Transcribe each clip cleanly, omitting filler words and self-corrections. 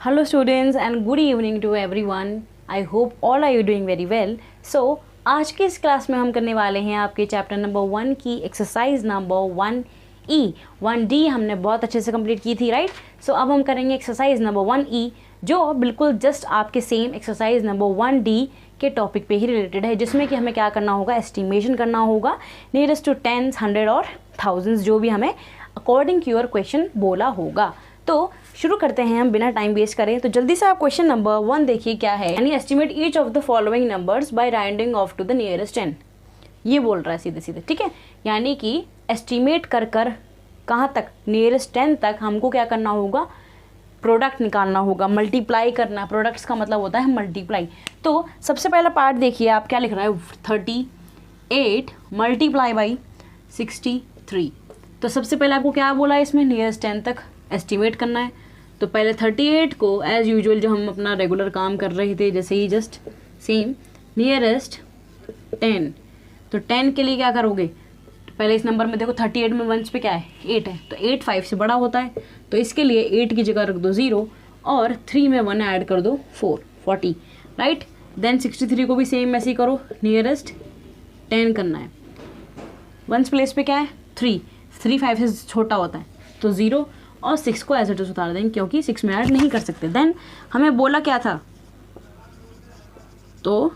Hello students and good evening to everyone. I hope all are you doing very well. So आज की इस class में हम करने वाले हैं आपके चैप्टर नंबर 1 की एक्सरसाइज नंबर 1E 1D हमने बहुत अच्छे से कंप्लीट की थी, राइट। सो अब हम करेंगे एक्सरसाइज नंबर 1E जो बिल्कुल जस्ट आपके सेम एक्सरसाइज नंबर 1D के टॉपिक पे ही रिलेटेड है, जिसमें कि हमें क्या करना होगा, एस्टिमेशन करना होगा नियरेस्ट टू टेंस, 100 और थाउजेंड्स, जो भी हमें अकॉर्डिंग टू योर क्वेश्चन बोला होगा। तो शुरू करते हैं हम बिना टाइम वेस्ट करें। तो जल्दी से आप क्वेश्चन नंबर 1 देखिए क्या है, यानी estimate each of the following numbers by rounding off to the nearest 10। ये बोल रहा है सीधे सीधे, ठीक है। यानी कि एस्टिमेट कर कहाँ तक, नियरेस्ट 10 तक हमको क्या करना होगा, प्रोडक्ट निकालना होगा, मल्टीप्लाई करना। प्रोडक्ट्स का मतलब होता है मल्टीप्लाई। तो सबसे पहला पार्ट देखिए आप क्या लिख रहा है, 38 मल्टीप्लाई बाई 63। तो सबसे पहले आपको क्या बोला है, इसमें नियरेस्ट 10 तक एस्टिमेट करना है। तो पहले 38 को एज़ यूजुअल जो हम अपना रेगुलर काम कर रहे थे जैसे ही, जस्ट सेम नियरेस्ट 10। तो 10 के लिए क्या करोगे, तो पहले इस नंबर में देखो 38 में वंस पे क्या है, 8 है। तो 8 5 से बड़ा होता है, तो इसके लिए 8 की जगह रख दो 0 और 3 में 1 ऐड कर दो 4, 40, राइट। देन 63 को भी सेम ऐसे ही करो, नियरेस्ट 10 करना है। वंस प्लेस पे क्या है, 3 5 से छोटा होता है, तो 0 और 6 को एज इट इज उतार देंगे क्योंकि 6 में ऐड नहीं कर सकते। देन हमें बोला क्या था, तो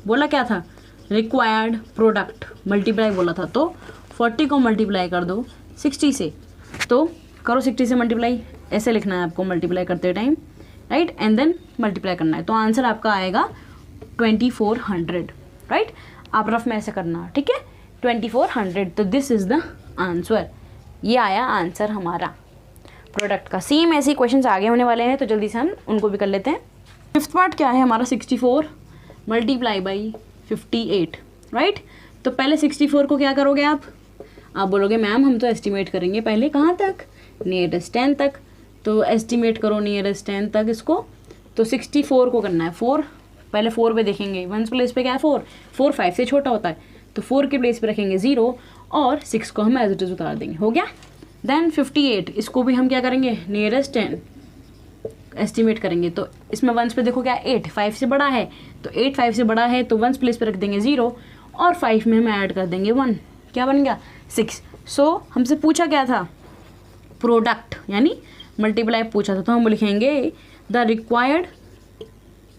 बोला क्या था, रिक्वायर्ड प्रोडक्ट मल्टीप्लाई बोला था। तो 40 को मल्टीप्लाई कर दो 60 से, तो करो 60 से मल्टीप्लाई, ऐसे लिखना है आपको मल्टीप्लाई करते time, right. And then multiply करना है, तो आंसर आपका आएगा 2400, राइट। आप रफ में ऐसे करना, ठीक है, 2400। तो दिस इज़ द आंसर, ये आया आंसर हमारा प्रोडक्ट का। सेम ऐसे ही क्वेश्चन आगे होने वाले हैं, तो जल्दी से हम उनको भी कर लेते हैं। फिफ्थ पार्ट क्या है हमारा, 64 मल्टीप्लाई बाई 58, राइट। तो पहले 64 को क्या करोगे आप बोलोगे मैम हम तो एस्टिमेट करेंगे पहले कहाँ तक, नियरेस्ट 10 तक। तो एस्टिमेट करो नियरेस्ट 10 तक इसको। तो 64 को करना है 4, पहले 4 पे देखेंगे, वंस प्लेस पे क्या है 4 5 से छोटा होता है, तो 4 के प्लेस पे रखेंगे 0 और 6 को हम एज इट इज उतार देंगे, हो गया। देन 58 इसको भी हम क्या करेंगे, नियरेस्ट 10 एस्टिमेट करेंगे। तो इसमें वंस पे देखो क्या, 8 5 से बड़ा है, तो 8 5 से बड़ा है तो वंस प्लेस पे रख देंगे 0 और 5 में हम ऐड कर देंगे 1, क्या बन गया 6। सो हमसे पूछा क्या था, प्रोडक्ट यानी मल्टीप्लाई पूछा था, तो हम लिखेंगे the required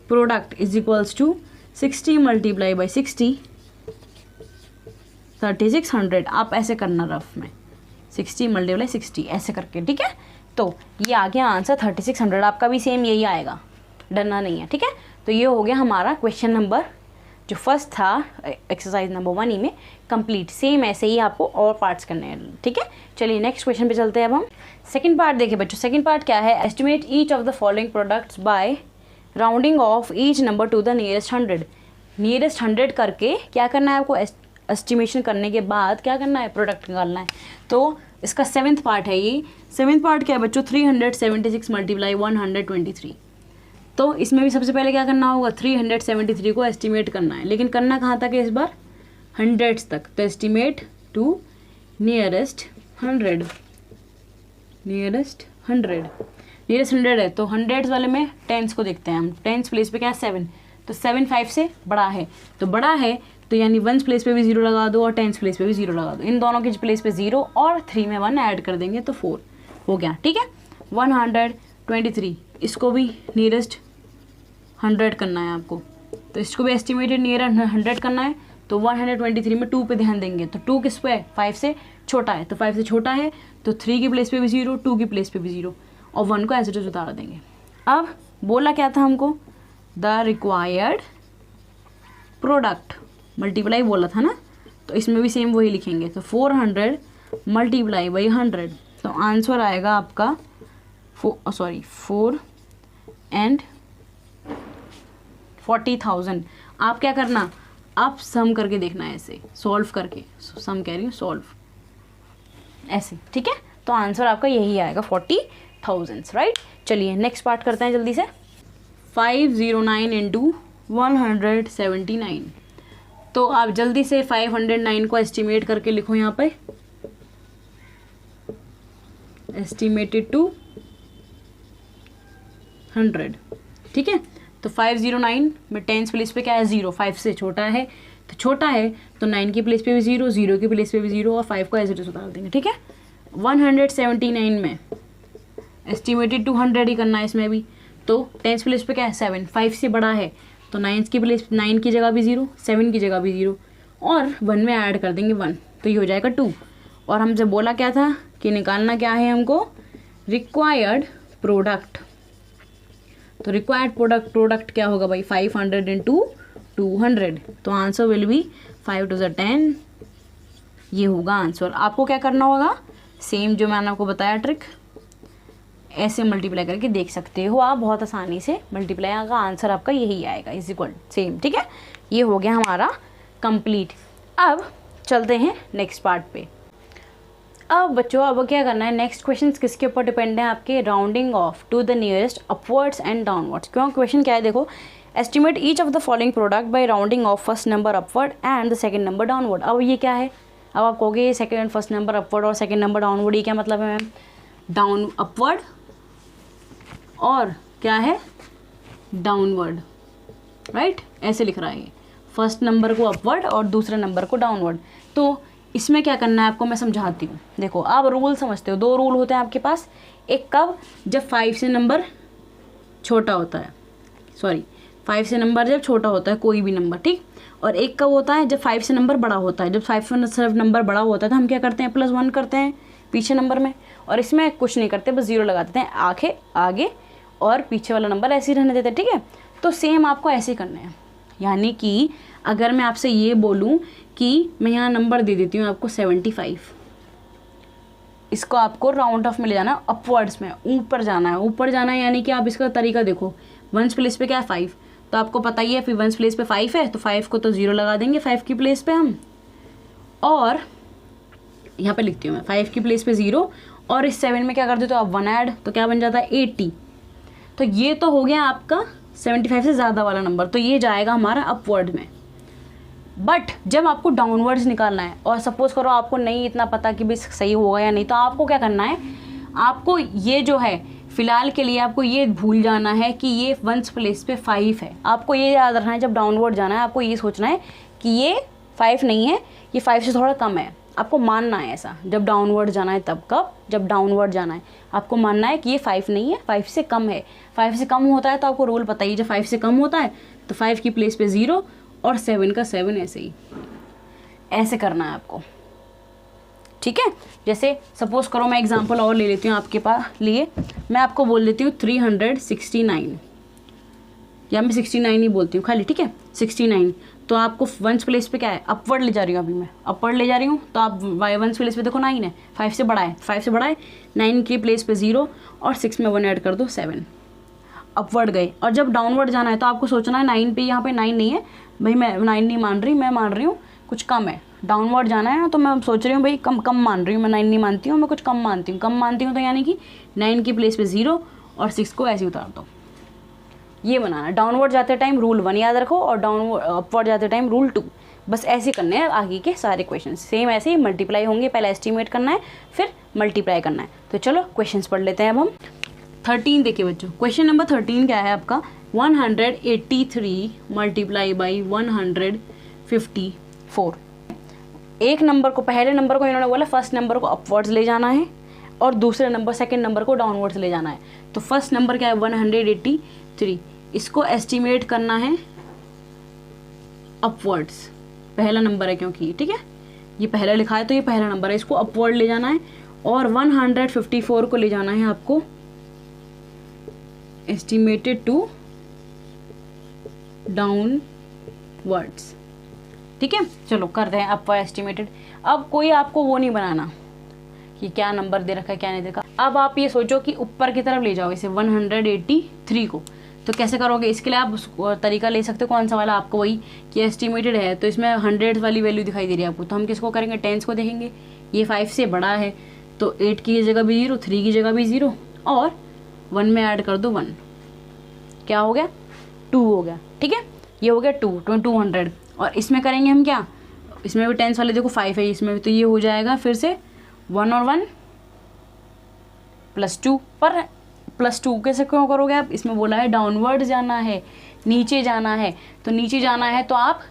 product is equals to 60 multiply by 60, 3600। आप ऐसे करना रफ में, 60 मल्टीप्लाई 60 ऐसे करके, ठीक है। तो ये आ गया आंसर 3600, आपका भी सेम यही आएगा, डरना नहीं है, ठीक है। तो ये हो गया हमारा क्वेश्चन नंबर जो फर्स्ट था एक्सरसाइज नंबर 1E में कंप्लीट। सेम ऐसे ही आपको और पार्ट्स करने हैं, ठीक है। चलिए नेक्स्ट क्वेश्चन पे चलते हैं अब हम। सेकंड पार्ट देखिए बच्चों, सेकंड पार्ट क्या है, estimate each of the following products by rounding off each number to the nearest 100। Nearest 100 करके क्या करना है आपको, एस्टिमेशन करने के बाद क्या करना है, प्रोडक्ट निकालना है। तो इसका 7th पार्ट है ये। 7th पार्ट क्या है बच्चों, 376 मल्टीप्लाई 123। तो इसमें भी सबसे पहले क्या करना होगा, 373 को एस्टिमेट करना है, लेकिन करना कहाँ तक है इस बार, हंड्रेड्स तक। तो एस्टिमेट टू नियरेस्ट 100, नियरेस्ट 100 है, तो हंड्रेड्स वाले में टेंस को देखते हैं हम। टेंस प्लेस पे क्या है 7, तो 7 5 से बड़ा है, तो बड़ा है तो यानी वंस प्लेस पे भी 0 लगा दो और टेंस प्लेस पे भी 0 लगा दो। इन दोनों के प्लेस पे 0 और 3 में 1 ऐड कर देंगे तो 4 हो गया, ठीक है। 123 इसको भी नियरेस्ट 100 करना है आपको, तो इसको भी एस्टिमेटेड नियर 100 करना है। तो 123 में 2 पे ध्यान देंगे, तो 2 किस पे है, 5 से छोटा है, तो 5 से छोटा है तो 3 की प्लेस पे भी 0, 2 की प्लेस पे भी 0 और 1 को एज इट इज उतार देंगे। अब बोला क्या था हमको, द रिक्वायर्ड प्रोडक्ट मल्टीप्लाई बोला था ना, तो इसमें भी सेम वही लिखेंगे। तो 400 मल्टीप्लाई बाई 100, तो आंसर आएगा आपका 4 एंड 40,000। आप क्या करना, आप सम करके देखना है, ऐसे सॉल्व करके, सम कह रही हूँ सॉल्व ऐसे, ठीक है। तो आंसर आपका यही आएगा 40,000, राइट। चलिए नेक्स्ट पार्ट करते हैं जल्दी से। 509 इंटू 179। तो आप जल्दी से 509 को एस्टिमेट करके लिखो यहाँ पे, एस्टिमेटेड टू 100, ठीक है। तो 509 में 10 प्लेस पे क्या है 0, 5 से छोटा है तो छोटा है, तो 9 की प्लेस पे भी 0, 0 की प्लेस पे भी 0 और 5 को एज इट इज उतार देंगे, ठीक है। 179 में एस्टिमेटेड 200 ही करना है इसमें भी, तो 10 प्लेस पे क्या है 7, 5 से बड़ा है तो 9 की प्लेस 9 की जगह भी 0, 7 की जगह भी 0 और 1 में ऐड कर देंगे 1, तो ये हो जाएगा 2। और हमसे बोला क्या था कि निकालना क्या है हमको, रिक्वायर्ड प्रोडक्ट। तो रिक्वायर्ड प्रोडक्ट क्या होगा भाई 500 इंटू 200, तो answer will be 5 to the 10, ये होगा आंसर। आपको क्या करना होगा, सेम जो मैंने आपको बताया ट्रिक, ऐसे मल्टीप्लाई करके देख सकते हो आप, बहुत आसानी से मल्टीप्लाई का आंसर आपका यही आएगा, इज इक्वल सेम, ठीक है। ये हो गया हमारा कंप्लीट। अब चलते हैं नेक्स्ट पार्ट पे। अब बच्चों अब क्या करना है, नेक्स्ट क्वेश्चन किसके ऊपर डिपेंड है आपके, rounding off to the nearest upwards and downwards. क्यों क्वेश्चन क्या है देखो, estimate each of the following product by rounding off first number upward and the second number downward. अब ये क्या है, अब आप कहोगे सेकंड फर्स्ट नंबर अपवर्ड और सेकंड नंबर डाउनवर्ड, ये क्या मतलब है मैम, डाउन अपवर्ड और क्या है डाउनवर्ड, राइट, ऐसे लिख रहा है, फर्स्ट नंबर को अपवर्ड और दूसरे नंबर को डाउनवर्ड। तो इसमें क्या करना है आपको मैं समझाती हूँ। देखो आप रूल समझते हो, 2 रूल होते हैं आपके पास, एक कब, जब 5 से नंबर छोटा होता है, 5 से नंबर जब छोटा होता है कोई भी नंबर, ठीक, और एक कब होता है जब 5 से नंबर बड़ा होता है। जब 5 से सिर्फ नंबर बड़ा होता है तो हम क्या करते हैं +1 करते हैं पीछे नंबर में, और इसमें कुछ नहीं करते, बस 0 लगा देते हैं आगे और पीछे वाला नंबर ऐसे ही रहने देते हैं, ठीक है। तो सेम आपको ऐसे ही करना है, यानी कि अगर मैं आपसे ये बोलूँ कि मैं यहाँ नंबर दे देती हूँ आपको 75, इसको आपको राउंड ऑफ में ले जाना, अपवर्ड्स में ऊपर जाना है, यानी कि आप इसका तरीका देखो, 1 प्लेस पे क्या है 5, तो आपको पता ही है फिर 1 प्लेस पे 5 है तो 5 को तो 0 लगा देंगे 5 की प्लेस पे हम, और यहाँ पे लिखती हूँ मैं 5 की प्लेस पे 0, और इस 7 में क्या कर देते हो आप 1 ऐड, तो क्या बन जाता है 80। तो ये तो हो गया आपका 75 से ज़्यादा वाला नंबर, तो ये जाएगा हमारा अपवर्ड में। बट जब आपको डाउनवर्ड्स निकालना है और सपोज करो आपको नहीं इतना पता कि भाई सही होगा या नहीं, तो आपको क्या करना है, आपको ये जो है फ़िलहाल के लिए आपको ये भूल जाना है कि ये 1 प्लेस पे 5 है। आपको ये याद रखना है जब डाउनवर्ड जाना है आपको ये सोचना है कि ये 5 नहीं है, ये 5 से थोड़ा कम है, आपको मानना है ऐसा। जब डाउनवर्ड जाना है तब कब, जब डाउनवर्ड जाना है आपको मानना है कि ये 5 नहीं है, 5 से कम है। 5 से कम होता है तो आपको रूल पता ही, जब 5 से कम होता है तो 5 की प्लेस पे 0 और 7 का 7, ऐसे ही ऐसे करना है आपको, ठीक है। जैसे सपोज करो मैं एग्जांपल और ले लेती हूँ आपके पास लिए, मैं आपको बोल देती हूँ 369, या मैं 69 ही बोलती हूँ खाली, ठीक है 69। तो आपको 1 प्लेस पे क्या है, अपवर्ड ले जा रही हूँ, अभी मैं अपवर्ड ले जा रही हूँ, तो आप 1 प्लेस पे देखो 9 है, 5 से बड़ा है, 9 की प्लेस पे 0 और 6 में 1 ऐड कर दो 7, अपवर्ड गए। और जब डाउनवर्ड जाना है तो आपको सोचना है 9 पे, यहाँ पे 9 नहीं है भाई, मैं 9 नहीं मान रही, मैं मान रही हूँ कुछ कम है। डाउनवर्ड जाना है तो मैं सोच रही हूँ भाई कम मान रही हूँ, मैं 9 नहीं मानती हूँ, मैं कुछ कम मानती हूँ, तो यानी कि 9 की प्लेस पे 0 और 6 को ऐसे उतार दो, ये बनाना। डाउनवर्ड जाते टाइम रूल 1 याद रखो और अपवर्ड जाते टाइम रूल 2, बस ऐसे करने हैं आगे के सारे क्वेश्चन। सेम ऐसे ही मल्टीप्लाई होंगे, पहले एस्टिमेट करना है फिर मल्टीप्लाई करना है। तो चलो क्वेश्चंस पढ़ लेते हैं अब हम। 13 देखिए बच्चों, क्वेश्चन नंबर 13 क्या है आपका, 183 मल्टीप्लाई बाई 154। एक नंबर को, पहले नंबर को इन्होंने बोला फर्स्ट नंबर को अपवर्ड्स ले जाना है और दूसरे नंबर सेकंड नंबर को डाउनवर्ड्स ले जाना है। तो फर्स्ट नंबर क्या है 183, इसको एस्टिमेट करना है अपवर्ड्स, पहला नंबर है क्योंकि, ठीक है ये पहला लिखा है तो ये पहला नंबर है, इसको अपवर्ड ले जाना है। और 154 को ले जाना है आपको एस्टिमेटेड टू डाउनवर्ड्स, ठीक है। चलो कर रहे हैं अपवर्ड एस्टिमेटेड। अब कोई आपको वो नहीं बनाना कि क्या नंबर दे रखा है क्या नहीं दे रखा, अब आप ये सोचो कि ऊपर की तरफ ले जाओ इसे 183 को। तो कैसे करोगे, इसके लिए आप तरीका ले सकते हो, कौन सा वाला, आपको वही कि एस्टिमेटेड है तो इसमें 100 वाली वैल्यू दिखाई दे रही है आपको, तो हम किसको करेंगे, 10 को देखेंगे। ये 5 से बड़ा है तो 8 की जगह भी 0, 3 की जगह भी 0 और 1 में ऐड कर दो 1, क्या हो गया 2 हो गया, ठीक है। ये हो गया 200। और इसमें करेंगे हम क्या, इसमें भी 10 वाले देखो 5 है इसमें भी, तो ये हो जाएगा फिर से 1 और 1 +2, पर +2 कैसे क्यों करोगे आप, इसमें बोला है डाउनवर्ड जाना है, नीचे जाना है, तो नीचे जाना है तो आप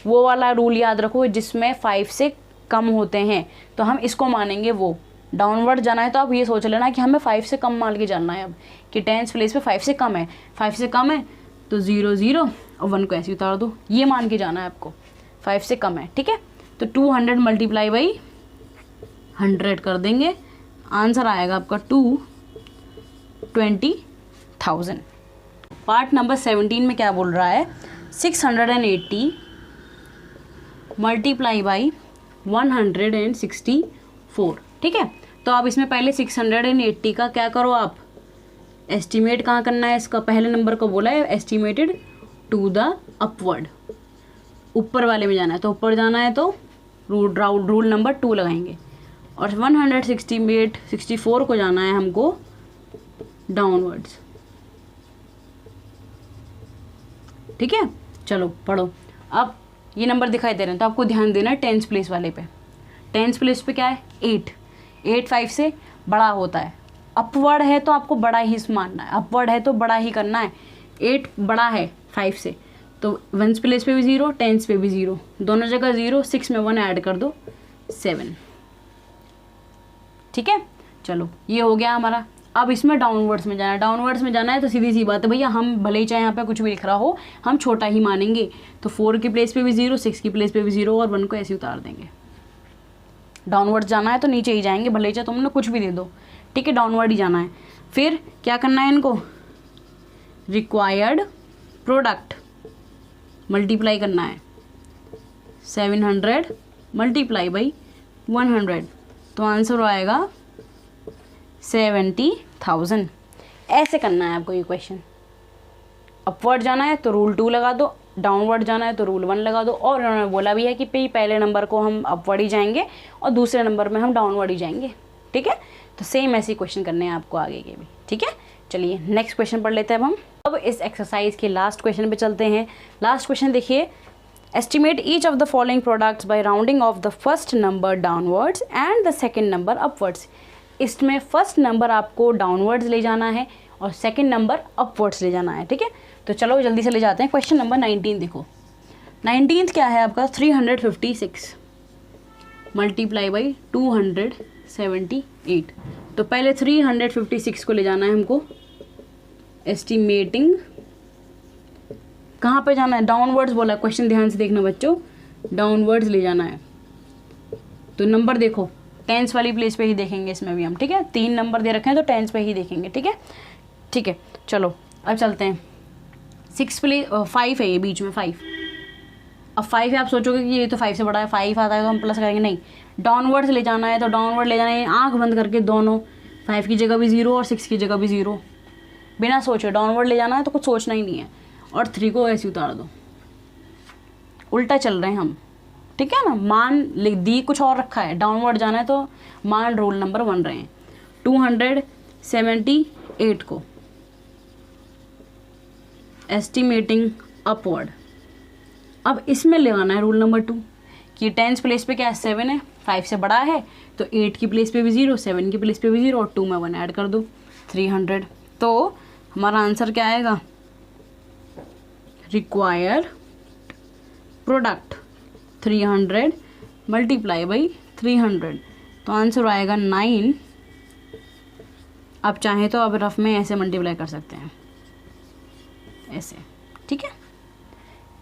वो वाला रूल याद रखो जिसमें 5 से कम होते हैं, तो हम इसको मानेंगे वो। डाउनवर्ड जाना है तो आप ये सोच लेना कि हमें 5 से कम मान के जाना है अब, कि टेंस प्लेस पे 5 से कम है, 5 से कम है तो 0 0 और 1 को ऐसे उतार दो, ये मान के जाना है आपको 5 से कम है, ठीक है। तो 200 मल्टीप्लाई बाई 100 कर देंगे, आंसर आएगा आपका 220,000। पार्ट नंबर 17 में क्या बोल रहा है, 680 मल्टीप्लाई बाई 164, ठीक है। तो आप इसमें पहले 680 का क्या करो, आप एस्टिमेट कहाँ करना है इसका, पहले नंबर को बोला है एस्टिमेटेड टू द अपवर्ड, ऊपर वाले में जाना है, तो ऊपर जाना है तो रूल नंबर 2 लगाएंगे, और 164 को जाना है हमको डाउनवर्ड्स, ठीक है। चलो पढ़ो। अब ये नंबर दिखाई दे रहे हैं तो आपको ध्यान देना है टेंस प्लेस वाले पे। टेंस प्लेस पे क्या है 8 5 से बड़ा होता है, अपवर्ड है तो आपको बड़ा ही मानना है, अपवर्ड है तो बड़ा ही करना है। 8 बड़ा है 5 से, तो वंस प्लेस पे भी 0, टेंस पे भी 0, दोनों जगह 0, 6 में 1 ऐड कर दो 7, ठीक है। चलो ये हो गया हमारा। अब इसमें डाउनवर्ड्स में जाना है, डाउनवर्ड्स में जाना है तो सीधी सी बात है भैया, हम भले ही चाहे यहाँ पे कुछ भी लिख रहा हो हम छोटा ही मानेंगे, तो 4 की प्लेस पे भी 0, 6 की प्लेस पे भी 0 और 1 को ऐसे उतार देंगे। डाउनवर्ड्स जाना है तो नीचे ही जाएंगे, भले ही चाहे तुमने कुछ भी दे दो, ठीक है, डाउनवर्ड ही जाना है। फिर क्या करना है इनको, रिक्वायर्ड प्रोडक्ट मल्टीप्लाई करना है, 700 मल्टीप्लाई बाई 100, तो आंसर आएगा 70,000। ऐसे करना है आपको ये क्वेश्चन। अपवर्ड जाना है तो रूल 2 लगा दो, डाउनवर्ड जाना है तो रूल 1 लगा दो, और उन्होंने बोला भी है कि पहले नंबर को हम अपवर्ड ही जाएंगे और दूसरे नंबर में हम डाउनवर्ड ही जाएंगे, ठीक है। तो सेम ऐसे क्वेश्चन करने हैं आपको आगे के भी, ठीक है। चलिए नेक्स्ट क्वेश्चन पढ़ लेते हैं अब इस एक्सरसाइज के लास्ट क्वेश्चन पे चलते हैं। लास्ट क्वेश्चन देखिए, estimate each of the following products by rounding off the first number downwards and the second number upwards. इसमें फर्स्ट नंबर आपको डाउनवर्ड्स ले जाना है और सेकेंड नंबर अपवर्ड्स ले जाना है, ठीक है। तो चलो जल्दी से ले जाते हैं। क्वेश्चन नंबर 19 देखो, 19 क्या है आपका, 356 मल्टीप्लाई बाई 278। तो पहले 356 को ले जाना है हमको, एस्टिमेटिंग कहाँ पे जाना है, डाउनवर्ड्स बोला क्वेश्चन, ध्यान से देखना बच्चों, डाउनवर्ड्स ले जाना है। तो नंबर देखो टेंस वाली प्लेस पे ही देखेंगे इसमें भी हम, ठीक है। 3 नंबर दे रखे हैं तो टेंस पे ही देखेंगे, ठीक है, ठीक है। चलो अब चलते हैं। 5 है ये बीच में 5, अब 5 है, आप सोचोगे कि ये तो 5 से बड़ा है, 5 आता है तो हम प्लस करेंगे, नहीं, डाउनवर्ड्स ले जाना है तो डाउनवर्ड ले जाना है, आंख बंद करके दोनों, 5 की जगह भी 0 और 6 की जगह भी 0, बिना सोचे डाउनवर्ड ले जाना है तो कुछ सोचना ही नहीं है, और 3 को ऐसे उतार दो, उल्टा चल रहे हैं हम, ठीक है ना। मान लिख दी कुछ और रखा है, डाउनवर्ड जाना है तो मान रूल नंबर 1 रहे हैं। 278 को एस्टिमेटिंग अपवर्ड, अब इसमें लगाना है रूल नंबर 2 कि टेंस प्लेस पे क्या है 7 है, 5 से बड़ा है तो 8 की प्लेस पे भी 0, 7 की प्लेस पे भी 0 और 2 में 1 ऐड कर दो 300। तो हमारा आंसर क्या आएगा, रिक्वायर प्रोडक्ट 300 मल्टीप्लाई बाई 300, तो आंसर आएगा 9। आप चाहें तो आप रफ में ऐसे मल्टीप्लाई कर सकते हैं, ऐसे, ठीक है।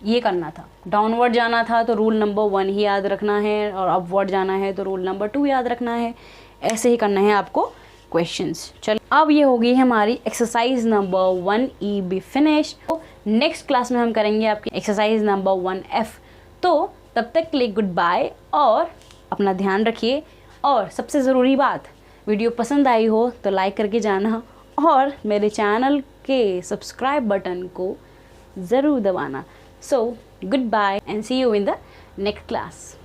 ये करना था, डाउनवर्ड जाना था तो रूल नंबर 1 ही याद रखना है, और अपवर्ड जाना है तो रूल नंबर 2 याद रखना है, ऐसे ही करना है आपको क्वेश्चंस। चलो अब ये होगी हमारी एक्सरसाइज नंबर 1E भी फिनिश। तो नेक्स्ट क्लास में हम करेंगे आपकी एक्सरसाइज नंबर 1F। तो तब तक के लिए गुड बाय और अपना ध्यान रखिए, और सबसे ज़रूरी बात, वीडियो पसंद आई हो तो लाइक करके जाना, और मेरे चैनल के सब्सक्राइब बटन को ज़रूर दबाना। So good bye and see you in the next class.